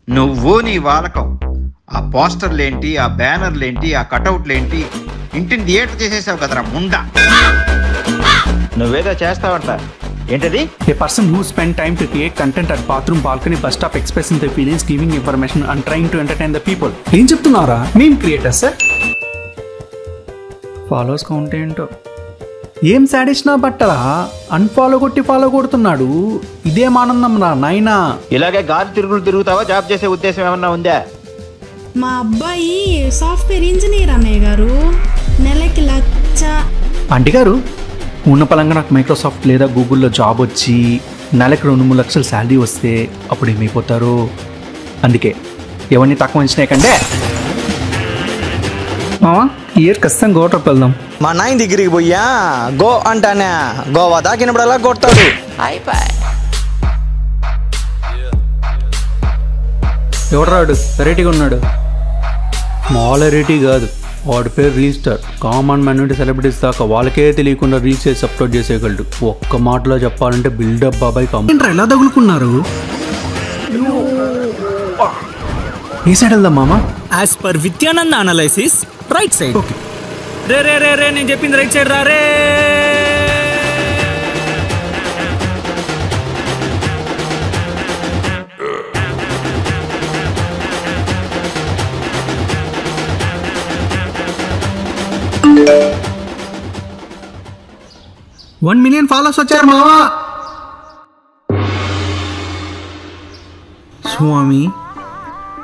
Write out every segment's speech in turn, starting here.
నువ్వు నీ వాలకం. ఆ పోస్టర్లేంటి, ఆ బ్యానర్లేంటి, ఆ కటౌట్లేంటి, ఇంటిని థియేటర్ చేసేసావు కదరా ముండా. నువ్వేదో చేస్తావంట, ఏంటది? A person who spend time to create content at bathroom, balcony, bus stop, expressing their feelings, giving information and trying to entertain the people. ఏం చెప్తున్నారా? మేము క్రియేటర్స్ సార్. ఫాలోవర్స్ కౌంట్ ఏంటో. ఏం సాడిస్ట్ నా బట్టరా, అన్ఫాలో కొట్టి ఫాలో కొడుతున్నాడు. ఇదేం ఆనందం రా నాయనా. ఇలాగే గాలి తిరుగుతావా? జాబ్ చేసే ఉద్దేశం ఏమన్నా ఉందా? మా అబ్బాయి సాఫ్ట్వేర్ ఇంజనీర్ అన్నయ్య గారు, నెలకి 1,00,000. ఆంటీ గారు, ఉన్న పలంగా నాకు మైక్రోసాఫ్ట్ లేదా గూగుల్లో జాబ్ వచ్చి నెలకు 2-3 లక్షలు శాలరీ వస్తే అప్పుడు ఏమైపోతారు. అందుకే ఎవరిని తక్కువ ఇచ్చినాయి కంటే మావా ఇయర్ ఖచ్చితంగా గోవా ట్రిప్ వెళ్దాం. మా నాయన దగ్గరికి పోయా గో అంటానే, గోవా దాకినప్పుడల్లా కొడతాడు. ఎవడరాడు వెరైటీగా ఉన్నాడు? స్మాల్ వెరైటీ కాదు, వాడి పేరు రీల్ స్టార్. కామన్ మ్యాన్ నుండి సెలబ్రిటీస్ దాకా వాళ్ళకే తెలియకుండా రీల్స్ చేసి అప్లోడ్ చేసేయగలడు. ఒక్క మాటలో చెప్పాలంటే బిల్డప్ బాబాయ్. ఏంట్రా ఎలా తగులుకున్నారు? ఏ సైడ్ వెళ్దాం మామా? As per Vidyananda analysis right side. Okay. రే రే రే రే నేను చెప్పింది రైట్ సైడ్ రా రే. $1 million ఫాలోవర్స్ వచ్చారు మావా. స్వామి,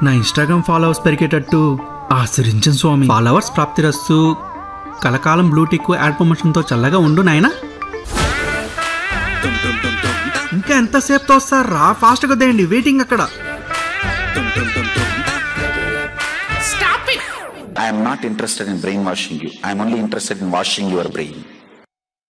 నా ఇన్స్టాగ్రామ్ ఫాలోవర్స్ పెరిగేటట్టు ఆశ్రయించను స్వామి. ఫాలోవర్స్ ప్రాప్తిరస్తు. కలకాలం బ్లూటిక్ యాడ్ ప్రమోషన్తో చల్లగా ఉండు నాయనా. ఇంకా ఎంతసేపుతో వస్తారా? ఫాస్ట్గా దేయండి, వెయిటింగ్ అక్కడ. I am not interested in brainwashing you. I am only interested in washing your brain.